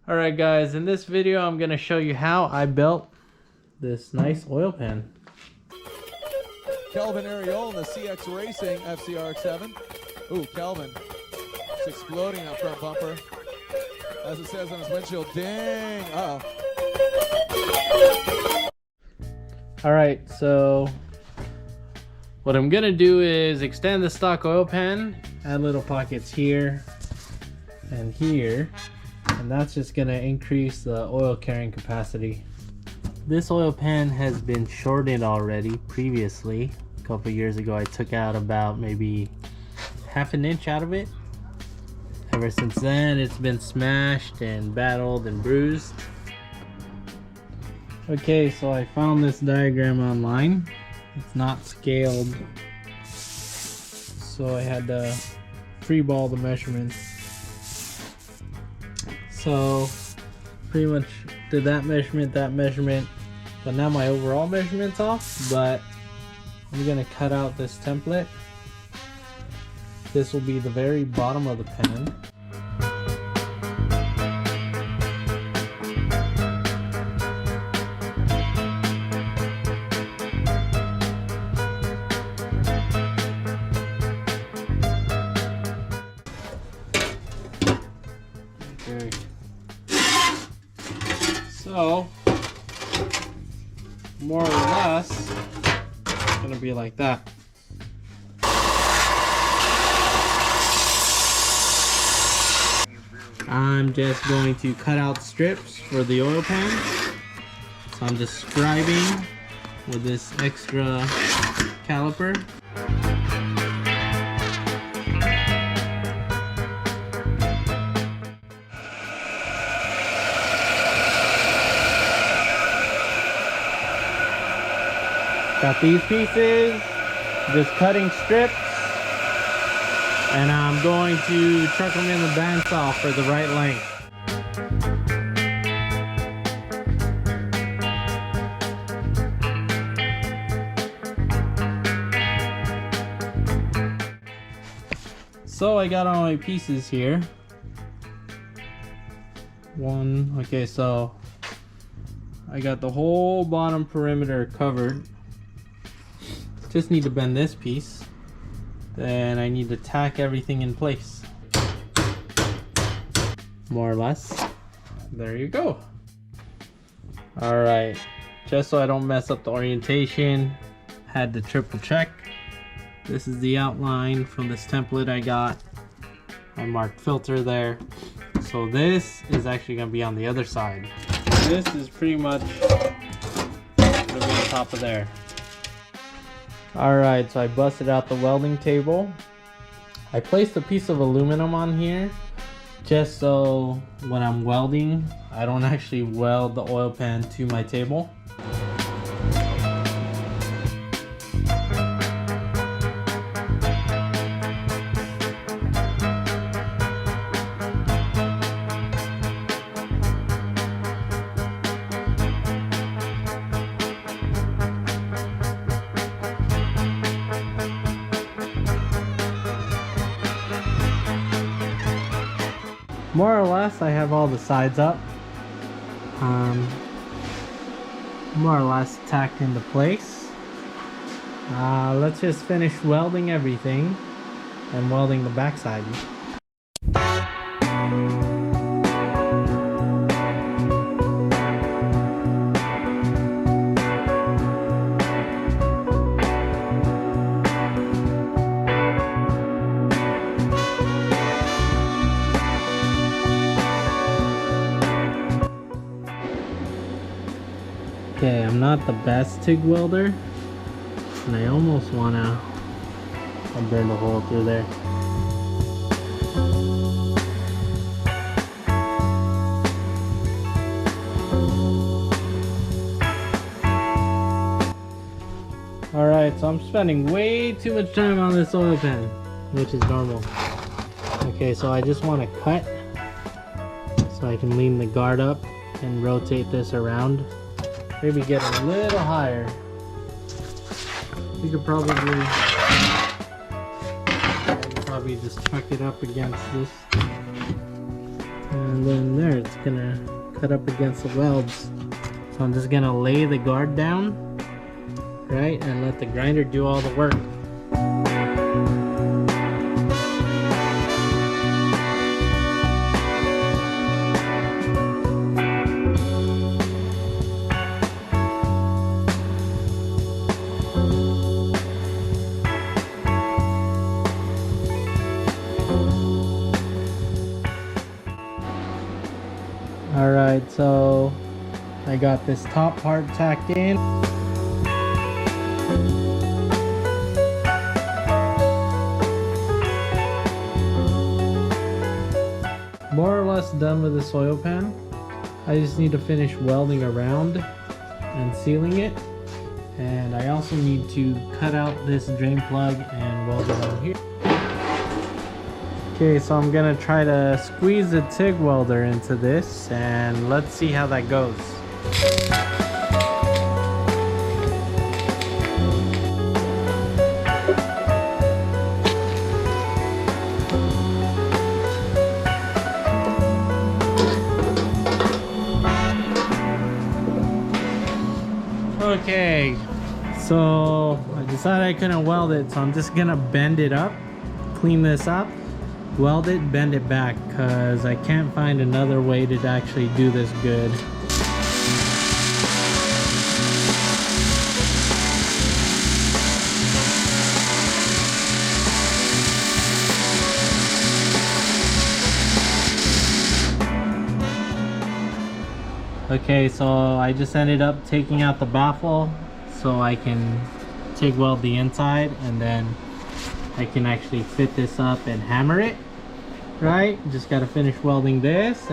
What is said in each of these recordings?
Alright guys, in this video I'm going to show you how I built this nice oil pan. Kelvin Ariol in the CX Racing FCRX7. Ooh, Kelvin. It's exploding that front bumper. As it says on his windshield, ding! Uh-oh. Alright, so what I'm going to do is extend the stock oil pan, add little pockets here and here, and that's just going to increase the oil carrying capacity. This oil pan has been shorted already previously. A couple years ago I took out about maybe half an inch out of it. Ever since then it's been smashed and battled and bruised. Okay, so I found this diagram online. It's not scaled, so I had to freeball the measurements. So pretty much did that measurement, but now my overall measurement's off. But I'm gonna cut out this template. This will be the very bottom of the pan. Okay. So more or less it's gonna be like that. I'm just going to cut out strips for the oil pan. So I'm just scribing with this extra caliper. Got these pieces, just cutting strips, and I'm going to chuck them in the bandsaw for the right length. So I got all my pieces here. Okay, so I got the whole bottom perimeter covered. Just need to bend this piece. Then I need to tack everything in place. More or less. There you go. Alright, just so I don't mess up the orientation, had to triple check. This is the outline from this template I got. I marked filter there. So this is actually going to be on the other side. This is pretty much going to be on top of there. Alright, so I busted out the welding table. I placed a piece of aluminum on here just so when I'm welding, I don't actually weld the oil pan to my table. More or less, I have all the sides up. More or less tacked into place. Let's just finish welding everything and welding the backside. Okay, I'm not the best TIG welder, and I almost wanna burn a hole through there. Alright, so I'm spending way too much time on this oil pan, which is normal. Okay, so I just want to cut so I can lean the guard up and rotate this around. Maybe get a little higher. You could probably just chuck it up against this. and then there it's gonna cut up against the welds. So I'm just gonna lay the guard down, right, and let the grinder do all the work. Alright, so I got this top part tacked in. More or less done with this oil pan. I just need to finish welding around and sealing it. And I also need to cut out this drain plug and weld it on here. Okay, so I'm gonna try to squeeze the TIG welder into this and let's see how that goes. Okay, so I decided I couldn't weld it, so I'm just gonna bend it up, clean this up, weld it, bend it back, because I can't find another way to actually do this good. Okay, so I just ended up taking out the baffle so I can TIG weld the inside, and then I can actually fit this up and hammer it, right? Just gotta finish welding this.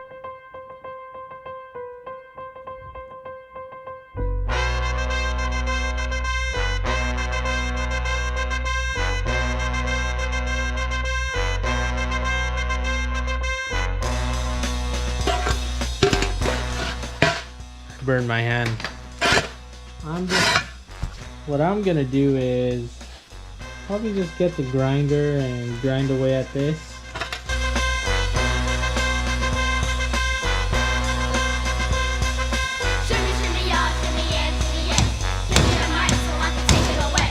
Burned my hand. What I'm gonna do is probably just get the grinder and grind away at this. Shimmy, shimmy, y'all, shimmy, yeah, shimmy, yeah. Give me the mic so I can take it away.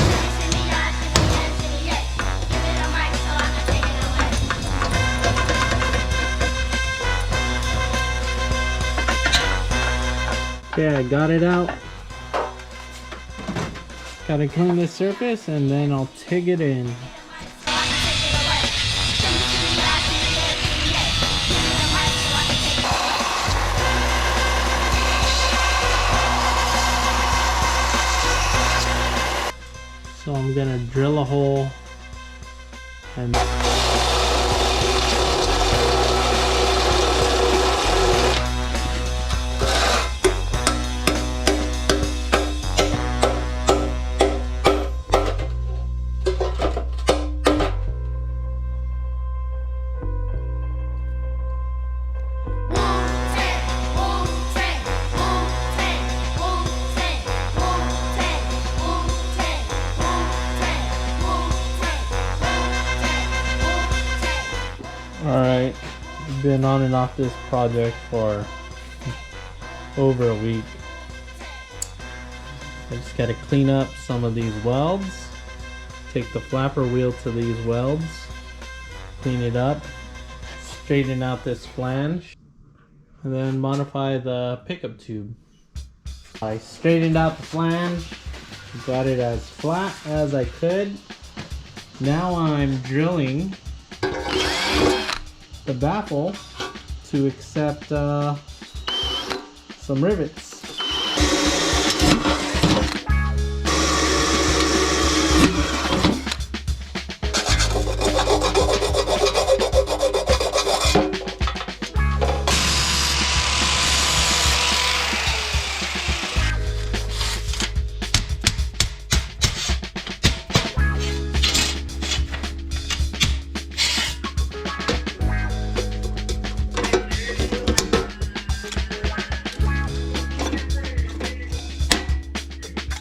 Shimmy, shimmy, y'all, shimmy, yeah, shimmy, yeah. Give me the mic so I can take it away. Okay, I got it out. Gotta clean the surface and then I'll TIG it in. So I'm gonna drill a hole and Alright, I've been on and off this project for over a week. I just gotta clean up some of these welds, take the flapper wheel to these welds, clean it up, straighten out this flange, and then modify the pickup tube. I straightened out the flange, got it as flat as I could. Now I'm drilling the baffle to accept some rivets.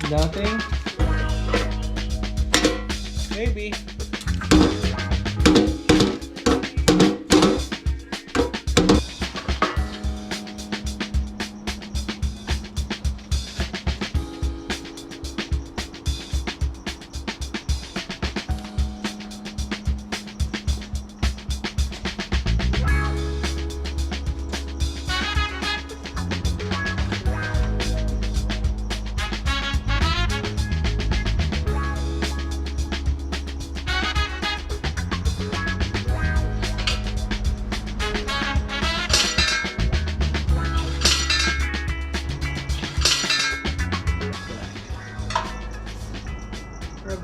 Nothing? Maybe.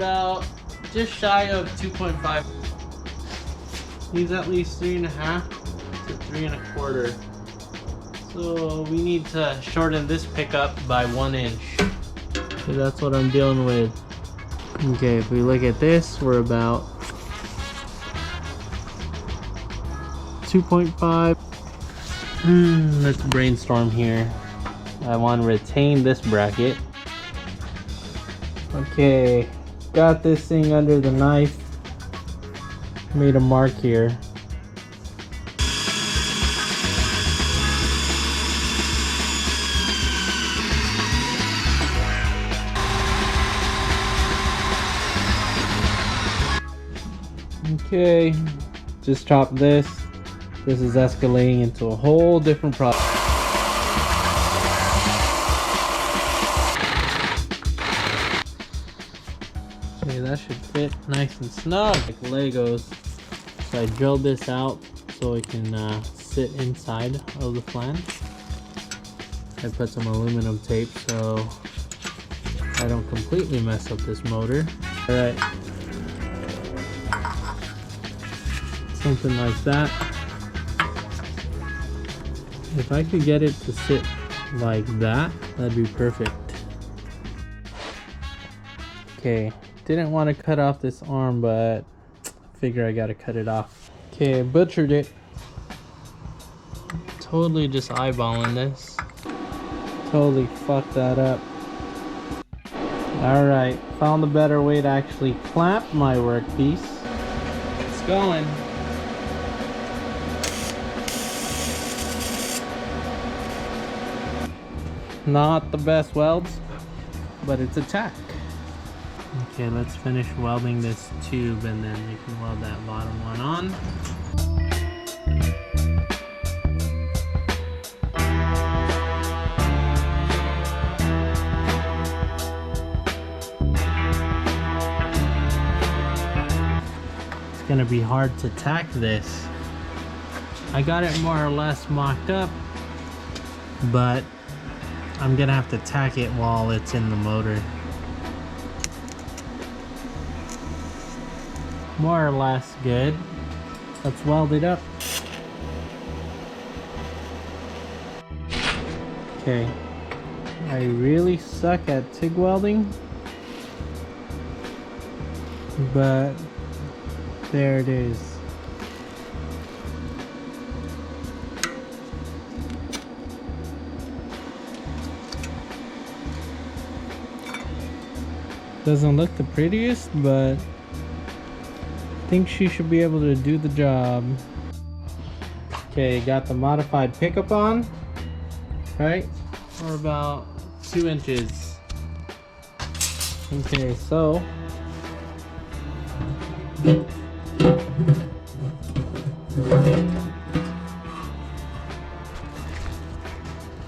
about just shy of 2.5. He's at least 3.5 to 3.25. So we need to shorten this pickup by 1 inch. So that's what I'm dealing with. Okay, if we look at this, we're about 2.5. Let's brainstorm here. I want to retain this bracket. Okay, got this thing under the knife. Made a mark here. Okay, just chop this. This is escalating into a whole different problem. Okay, that should fit nice and snug like Legos. So I drilled this out so it can sit inside of the flange. I put some aluminum tape so I don't completely mess up this motor. Alright. Something like that. If I could get it to sit like that, that'd be perfect. Okay, didn't want to cut off this arm, but I figure I gotta cut it off. Okay, I butchered it. Totally just eyeballing this. Totally fucked that up. Alright, found a better way to actually clamp my workpiece. It's going. Not the best welds, but it's a tack. Okay, let's finish welding this tube and then we can weld that bottom one on. It's gonna be hard to tack this. I got it more or less mocked up, but I'm gonna have to tack it while it's in the motor. More or less good. Let's weld it up. Okay. I really suck at TIG welding, but there it is. Doesn't look the prettiest, but I think she should be able to do the job. Okay, got the modified pickup on. Right? Or about 2 inches. Okay, so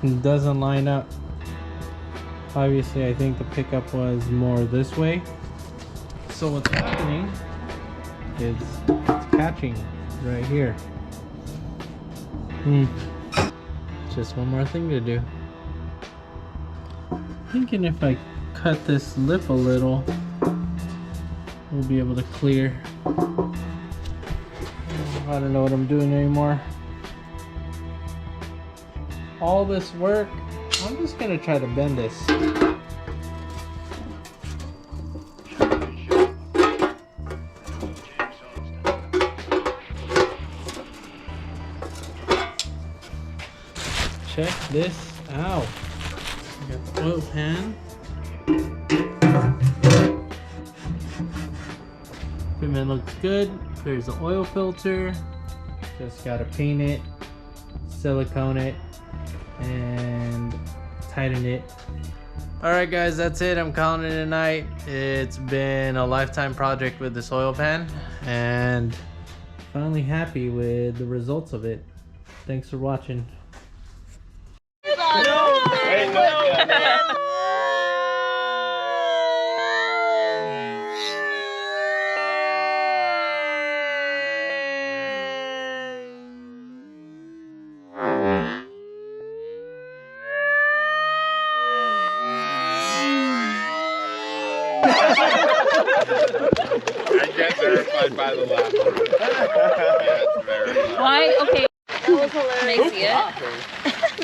it doesn't line up. Obviously, I think the pickup was more this way. So what's happening is it's catching right here. Just one more thing to do. Thinking if I cut this lip a little, we'll be able to clear. I don't know what I'm doing anymore. All this work, I'm just gonna try to bend this. Check this out. I got the oil pan. Equipment looks good. There's the oil filter. Just gotta paint it, silicone it, and tighten it. Alright guys, that's it. I'm calling it a night. It's been a lifetime project with this oil pan, and finally happy with the results of it. Thanks for watching. I get verified by the lap. Yes, verified. Why? Okay. That was hilarious. Can I see it?